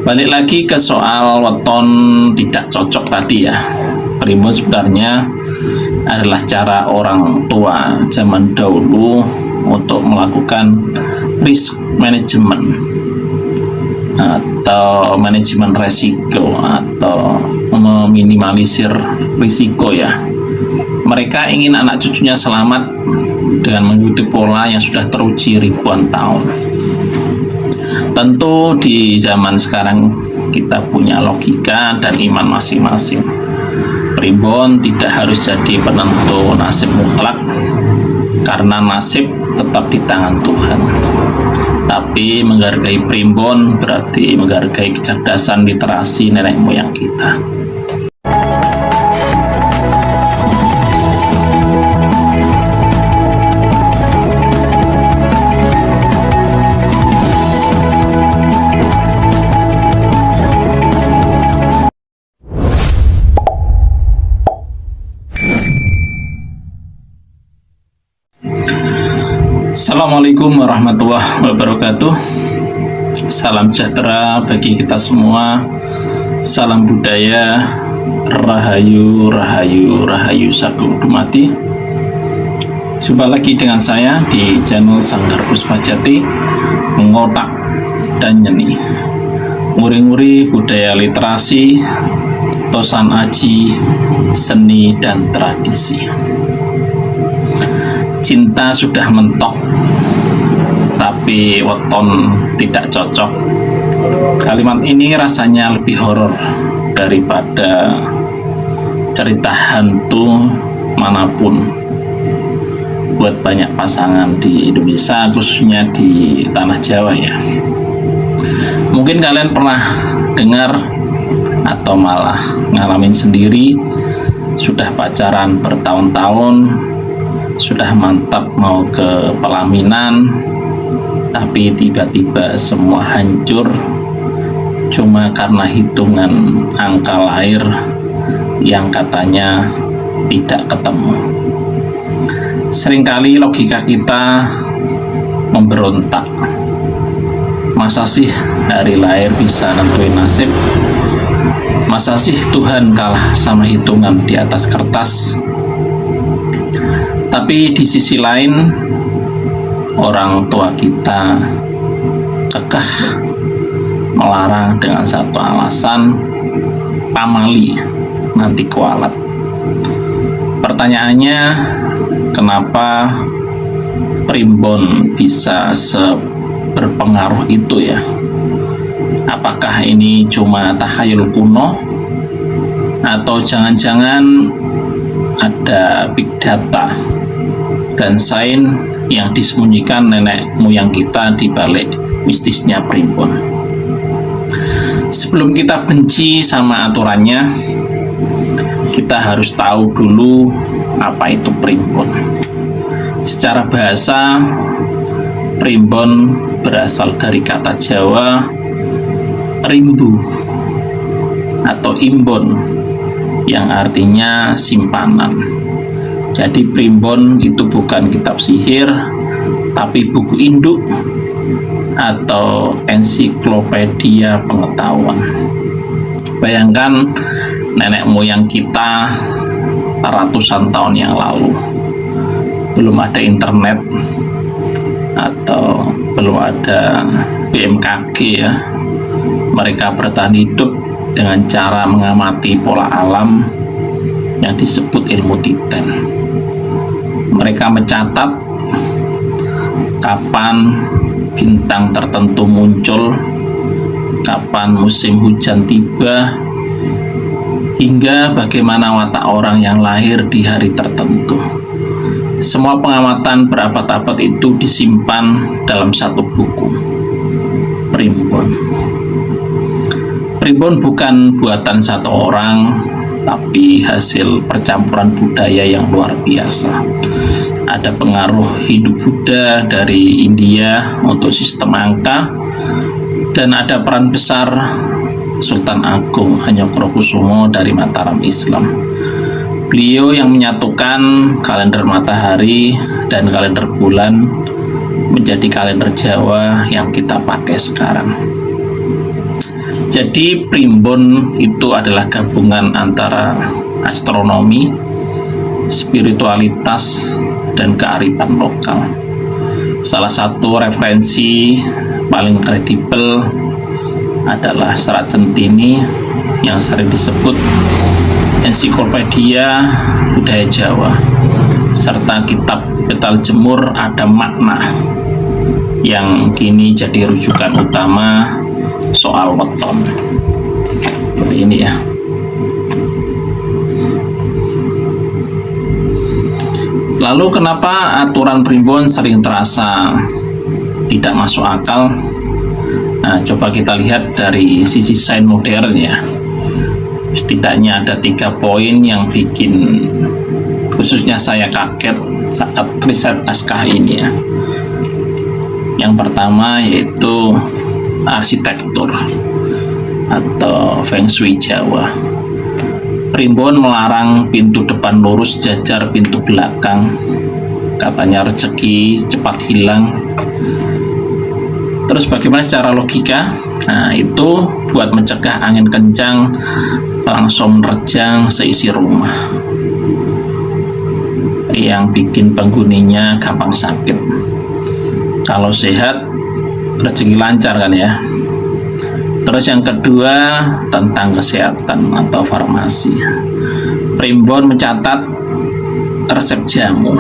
Balik lagi ke soal weton tidak cocok tadi ya. Primbon sebenarnya adalah cara orang tua zaman dahulu untuk melakukan risk management atau manajemen resiko atau meminimalisir risiko ya. Mereka ingin anak cucunya selamat dengan mengikuti pola yang sudah teruji ribuan tahun. Tentu di zaman sekarang kita punya logika dan iman masing-masing. Primbon tidak harus jadi penentu nasib mutlak, karena nasib tetap di tangan Tuhan. Tapi menghargai primbon berarti menghargai kecerdasan literasi nenek moyang kita. Assalamualaikum warahmatullahi wabarakatuh. Salam sejahtera bagi kita semua. Salam budaya. Rahayu, rahayu, rahayu Sagung Dumadi. Jumpa lagi dengan saya di channel Sanggar Puspajati, Mengotak dan Nyeni, nguri-nguri budaya literasi, tosan aji, seni dan tradisi. Cinta sudah mentok, tapi weton tidak cocok. Kalimat ini rasanya lebih horor daripada cerita hantu manapun buat banyak pasangan di Indonesia, khususnya di tanah Jawa ya. Mungkin kalian pernah dengar atau malah ngalamin sendiri, sudah pacaran bertahun-tahun, sudah mantap mau ke pelaminan, tapi tiba-tiba semua hancur cuma karena hitungan angka lahir yang katanya tidak ketemu. Seringkali logika kita memberontak. Masa sih hari lahir bisa nentuin nasib? Masa sih Tuhan kalah sama hitungan di atas kertas? Tapi di sisi lain, orang tua kita kekeh melarang dengan satu alasan, pamali nanti kualat. Pertanyaannya, kenapa primbon bisa berpengaruh itu ya? Apakah ini cuma takhayul kuno? Atau jangan-jangan ada big data dan sains yang disembunyikan nenek moyang kita di balik mistisnya primbon? Sebelum kita benci sama aturannya, kita harus tahu dulu apa itu primbon. Secara bahasa, primbon berasal dari kata Jawa rimbu atau imbon yang artinya simpanan. Jadi primbon itu bukan kitab sihir, tapi buku induk atau ensiklopedia pengetahuan. Bayangkan nenek moyang kita ratusan tahun yang lalu, belum ada internet atau belum ada BMKG ya. Mereka bertahan hidup dengan cara mengamati pola alam yang disebut ilmu titen. Mereka mencatat kapan bintang tertentu muncul, kapan musim hujan tiba, hingga bagaimana watak orang yang lahir di hari tertentu. Semua pengamatan berabad-abad itu disimpan dalam satu buku, primbon. Primbon bukan buatan satu orang, tapi hasil percampuran budaya yang luar biasa. Ada pengaruh Hindu-Buddha dari India untuk sistem angka, dan ada peran besar Sultan Agung Hanyokrokusumo dari Mataram Islam. Beliau yang menyatukan kalender matahari dan kalender bulan menjadi kalender Jawa yang kita pakai sekarang. Jadi primbon itu adalah gabungan antara astronomi, spiritualitas, dan kearifan lokal. Salah satu referensi paling kredibel adalah Serat Centini yang sering disebut Ensiklopedia Budaya Jawa, serta kitab Betal Jemur Ada Makna yang kini jadi rujukan utama soal weton. Seperti ini ya. Lalu kenapa aturan primbon sering terasa tidak masuk akal? Nah, coba kita lihat dari sisi sains modern ya. Setidaknya ada 3 poin yang bikin khususnya saya kaget saat riset naskah ini ya. Yang pertama yaitu arsitektur atau Feng Shui Jawa. Primbon melarang pintu depan lurus jajar pintu belakang, katanya rezeki cepat hilang. Terus bagaimana secara logika? Nah, itu buat mencegah angin kencang langsung menerjang seisi rumah, yang bikin penghuninya gampang sakit. Kalau sehat, rezeki lancar kan ya. Terus yang kedua tentang kesehatan atau farmasi. Primbon mencatat resep jamu.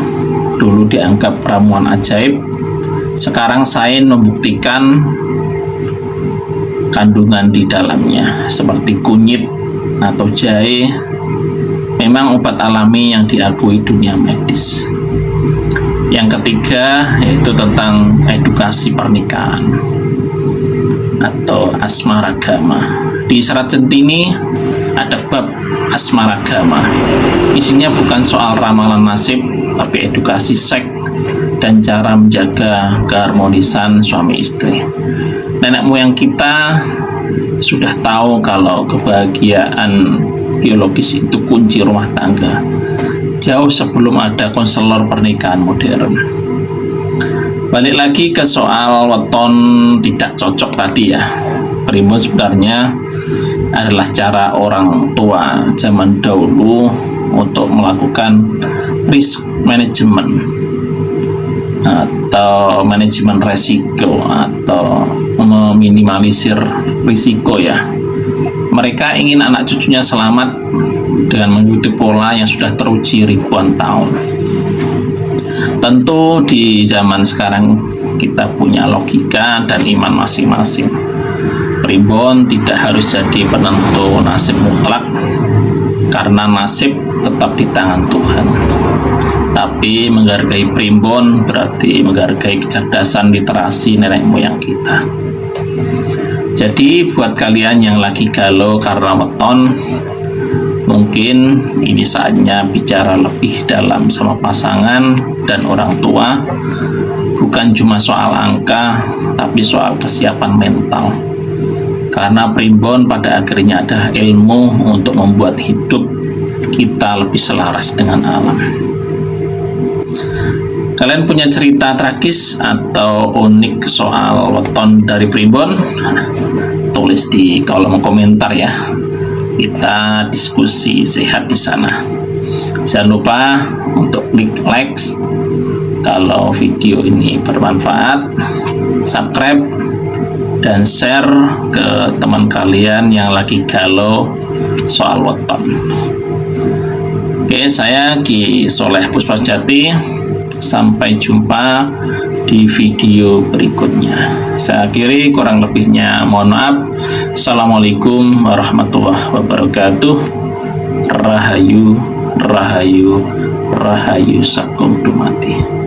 Dulu dianggap ramuan ajaib. Sekarang sains membuktikan kandungan di dalamnya seperti kunyit atau jahe memang obat alami yang diakui dunia medis. Yang ketiga yaitu tentang edukasi pernikahan atau asmaragama. Di Serat Centini ada bab asmaragama. Isinya bukan soal ramalan nasib, tapi edukasi seks dan cara menjaga keharmonisan suami istri. Nenek moyang kita sudah tahu kalau kebahagiaan biologis itu kunci rumah tangga, jauh sebelum ada konselor pernikahan modern. Balik lagi ke soal weton tidak cocok tadi ya. Primbon sebenarnya adalah cara orang tua zaman dahulu untuk melakukan risk management atau manajemen resiko atau meminimalisir risiko ya. Mereka ingin anak cucunya selamat dengan mengikuti pola yang sudah teruji ribuan tahun. Tentu di zaman sekarang kita punya logika dan iman masing-masing. Primbon tidak harus jadi penentu nasib mutlak, karena nasib tetap di tangan Tuhan. Tapi menghargai primbon berarti menghargai kecerdasan literasi nenek moyang kita. Jadi buat kalian yang lagi galau karena weton, mungkin ini saatnya bicara lebih dalam sama pasangan dan orang tua, bukan cuma soal angka, tapi soal kesiapan mental. Karena primbon pada akhirnya adalah ilmu untuk membuat hidup kita lebih selaras dengan alam. Kalian punya cerita tragis atau unik soal weton dari primbon? Tulis di kolom komentar ya. Kita diskusi sehat di sana. Jangan lupa untuk klik like kalau video ini bermanfaat, subscribe dan share ke teman kalian yang lagi galau soal weton. Oke, saya Ki Soleh Puspasjati. Sampai jumpa di video berikutnya. Saya akhiri, kurang lebihnya mohon maaf. Assalamualaikum warahmatullahi wabarakatuh. Rahayu, rahayu, rahayu sakum dumati.